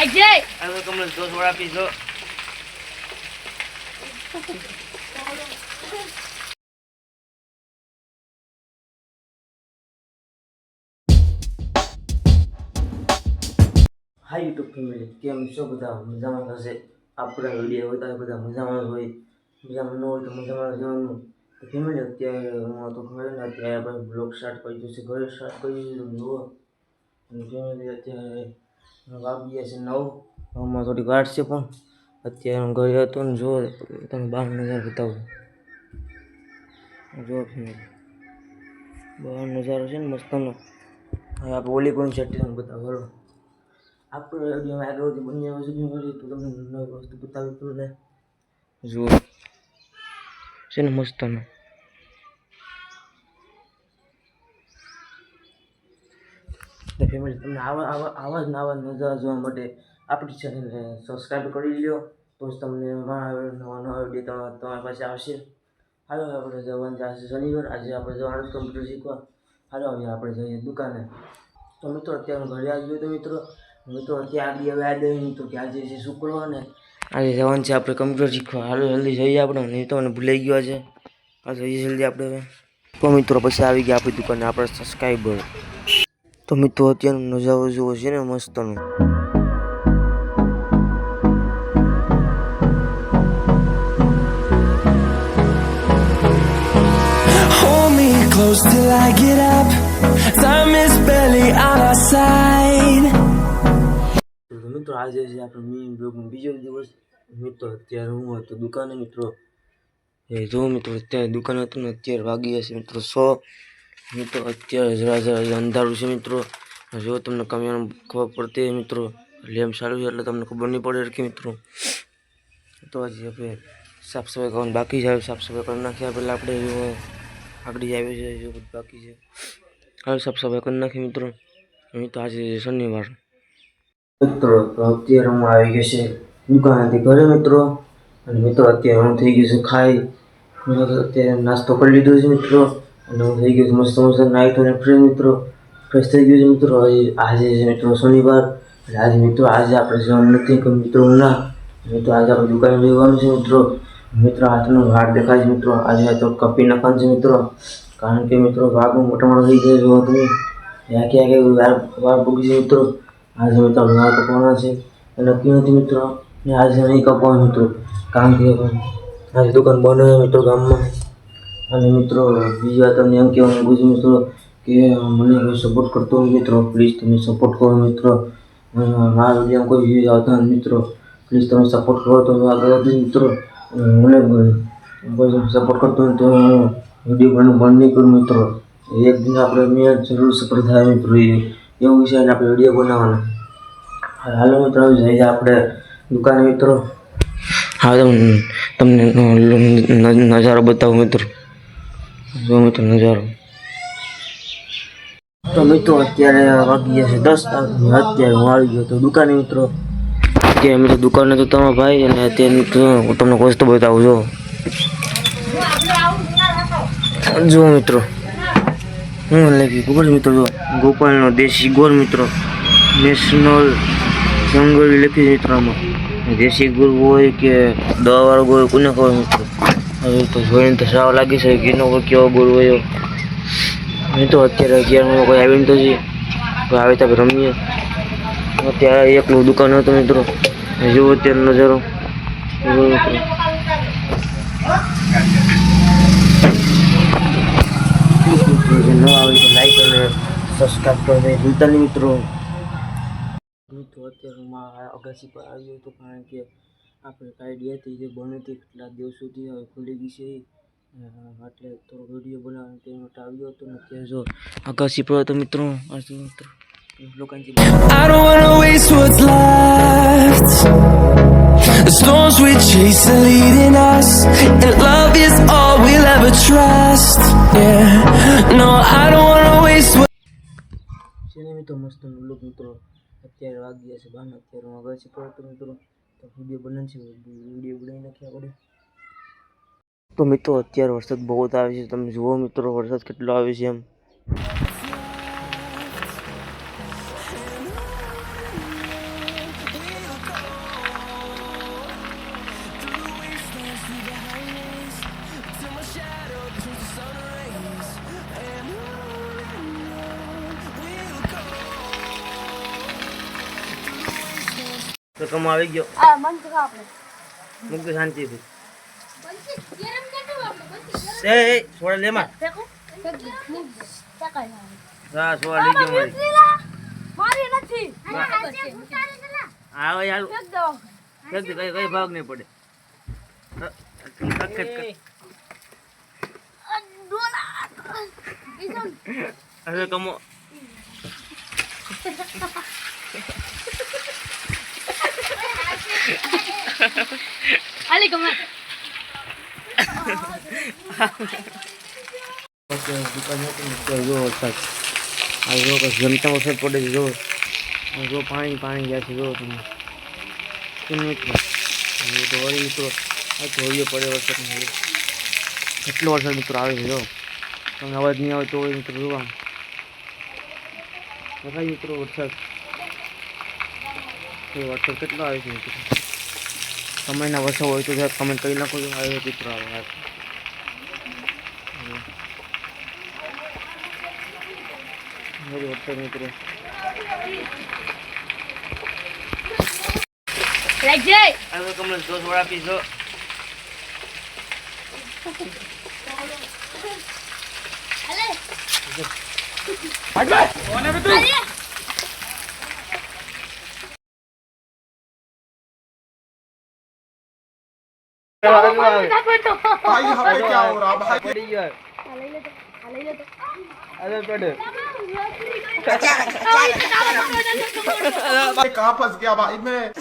હવે કમલેશ દોસ્ત વડા પીશો. હાય યુટ્યુબ ફેમિલી, કેમ છો બધા? મજામાં હશે? આપણા વિડીયો હોય બધા મજામાં હોય, મજામાં ન હોય તો મજામાં જવાનું. તો ફેમિલી અત્યારે હું તો ઘરે ને અત્યારે આપણે બ્લોગ સ્ટાર્ટ કરી દીધું છે. ઘરે સ્ટાર્ટ કરી દીધું જુઓ. અને ફેમિલી અત્યારે વાગ્યા છે 9. હમણાં થોડી વાર છે પણ અત્યારે હું ઘરે હતો ને જુઓ તમે બહાર નજારો બતાવું. જુઓ ફેમિલી, બહાર નજારો છે ને મસ્તનો. હવે આપણે ઓલી પણ સેટિંગ બતાવો. આપણે વિડીયોમાં આગળથી બંને વસ્તુ મળી તો તમને નવી વસ્તુ બતાવી તો ને જુઓ છે ને મસ્તનો. તો ફેમિલી તમને આવા જ નજારા જોવા માટે આપણી ચેનલને સબસ્ક્રાઈબ કરી લ્યો, તો જ તમને નવા વિડીયો તમારી પાસે આવશે. હાલો આપણે જવાનું છે શનિવાર. આજે આપણે જવાનું કમ્પ્યુટર શીખવા. હાલો હવે આપણે જઈએ દુકાને. તો મિત્રો અત્યારે ઘરે આવી ગયો. તો મિત્રો અત્યારે આગળ હવે યાદ આવ્યું મિત્રો કે આજે છે શુક્રવાર ને આજે જવાનું છે આપણે કમ્પ્યુટર શીખવા. હાલો જલ્દી જઈએ આપણે, નહીં તો મને ભૂલાઈ ગયો છે. હા જઈએ જલ્દી આપણે હવે. તો મિત્રો પછી આવી ગયા આપણી દુકાને આપણે સબસ્ક્રાઈબર. તો મિત્રો અત્યારનો નજારો જુઓ છે ને મસ્તનો. Close till I get up. Time is barely on our side. તો મિત્રો આજે છે આપણે મીની બ્લોગનો બીજો દિવસ. મિત્રો અત્યારે હું હતો દુકાને. મિત્રો એ જો મિત્રો અત્યારે દુકાને હતું ને અત્યારે વાગી હશે મિત્રો 100. મિત્રો અત્યારે જરા અંધારું છે મિત્રો. જો તમને કમિયાનું ખબર પડતી મિત્રો, લેમ્પ સારું છે એટલે તમને ખબર નહીં પડે કે મિત્રો. તો હજી આપણે સાફ સફાઈ કરવાનું બાકી છે. સાફ સફાઈ કરી નાખ્યા પહેલાં આપણે આગળ આવી છે જો બધું બાકી છે. હવે સાફ સફાઈ કરી નાખી મિત્રો. તો આજે શનિવાર. મિત્રો તો અત્યારે હું આવી ગયો છે દુકાનેથી ઘરે મિત્રો. અને મિત્રો અત્યારે હું થઈ ગયું છે ખાઈ. અત્યારે નાસ્તો કરી લીધો છે મિત્રો. અને હું થઈ ગયો છું મસ્ત નાહી ધોઈને ફ્રેશ મિત્રો. ફ્રેશ થઈ ગયો છે મિત્રો. આજે છે મિત્રો શનિવાર. આજે મિત્રો આજે આપણે જવાનું નથી કે મિત્રો ના મિત્રો આજે આપણે દુકાને જવાનું છે મિત્રો. મિત્રો હાથનો વાળ દેખાય છે મિત્રો. આજે તો કપી નાખવાનું છે મિત્રો. કારણ કે મિત્રો વાળ મોટા થઈ ગયા જોવા તમે ક્યાં વાળ પૂગી છે મિત્રો. આજે મિત્રો વાળ કપવાના છે એ નક્કી નથી મિત્રો. ને આજે નહીં કપવાનું મિત્રો, કારણ કે આજે દુકાન બંધ હોય મિત્રો ગામમાં. અને મિત્રો બીજી વાત તમને એમ કહેવા માગું છું મિત્રો કે મને કોઈ સપોર્ટ કરતો હોય મિત્રો, પ્લીઝ તમે સપોર્ટ કરો મિત્રો. મારા વિડીયોમાં કોઈ વ્યૂઝ આવતા નથી મિત્રો, પ્લીઝ તમે સપોર્ટ કરો તો આગળ વધી મિત્રો. મને કોઈ સપોર્ટ કરતો હોય તો વિડીયો બનાવવાનું બંધ નહીં કરું મિત્રો. એક દિન આપણે મેં જરૂર સફળ થાય મિત્રો. એવું છે ને આપણે વિડીયો બનાવવાના. હાલો મિત્રો હવે જઈએ આપણે દુકાને મિત્રો. હા તમને નજારો બતાવું મિત્રો. જો મિત્રો નજારો. તો મિત્રો અત્યારે વાગી ગયા છે 10. અત્યારે હું આવી ગયો તો દુકાને મિત્રો. અત્યારે મિત્રો દુકાને તો તમારા ભાઈ. અને અત્યારે મિત્રો હું તમને વસ્તુ બતાવું જો મિત્રો હું લાગી ખબર મિત્રો. જો ગોપાલનો દેશી ગોળ મિત્રો. નેશનલ જંગલ લખી છે મિત્રો. આમાં દેશી ગોળ હોય કે દવાવાળો ગોળ કોને ખબર મિત્રો. હવે તો જોઈને તો સાવ લાગી છે કે એનો કેવો ગોળ હોય. મિત્રો અત્યારે 11 કોઈ આવીને તો છે આવે તો રમીએ. અત્યારે એકલું દુકાન હતું મિત્રો. જુઓ અત્યારે નજારો જુઓ મિત્રો. ન આવે તો લાઈક અને સબસ્ક્રાઈબ કરવાનું ભૂલતા નહીં મિત્રો. મિત્રો અત્યારે હું અગાસી પર આવ્યો હતો કારણ કે આપણે આઈડિયા હતી જે બની હતી કેટલા દિવસોથી હવે ખુલી ગઈ છે એટલે થોડો વિડીયો બનાવવાનો તે માટે આવ્યો હતો. ને અત્યારે જો અગાસી પર હતો મિત્રો. I don't wanna waste what's left. The storms we chase are leading us, and love is all we'll ever trust. Yeah, no, I don't wanna waste what. મિત્રો મસ્ત લોક મિત્રો. અત્યારે વાગ્યા છે 12. અત્યારે હું અગાસી પર હતો મિત્રો. તો વિડીયો બનાવશે વિડીયો બનાવી નાખ્યા પડે. તો મિત્રો અત્યારે વરસાદ બહુ આવે છે. તમે જુઓ મિત્રો વરસાદ કેટલો આવે છે એમ. કમ આવી ગયો આ મન તો આપણે મુક્ત શાંતિથી ગરમ કેટલું આપણે એ સોડા લે માં ફેંકો ફેંક ફેંકાય હા સોડા લઈ ગયો મારી મારી નથી હા યાર ફેંક દો કઈ ભાગ નહીં પડે ડોલા ઈસન હવે કમો આલી કમર દુકાન હતી જો વરસાદ આ જો જમતા વરસાદ પડે છે જો પાણી ગયા છે જો તમે કેમ મિત્રો તો વળી મિત્રો આ જોઈએ પડે વરસાદ કેટલો વરસાદ મિત્રો આવે છે જો તમને અવાજ નહીં આવે તો મિત્રો જોવા બતાવી મિત્રો વરસાદ કેટલો આવે છે મિત્રો સમયના વરસાદ હોય તો જરા કમેન્ટ કરી નાખો આવે મિત્રો આવે વરસાદ મિત્રો લાઈક જય હવે કમલેશ જો સોડા પીશો भाई यहाँ पे क्या हो रहा भाई પડી ગયો લઈ લે તો અરે પડે कहाँ फंस गया भाई मैं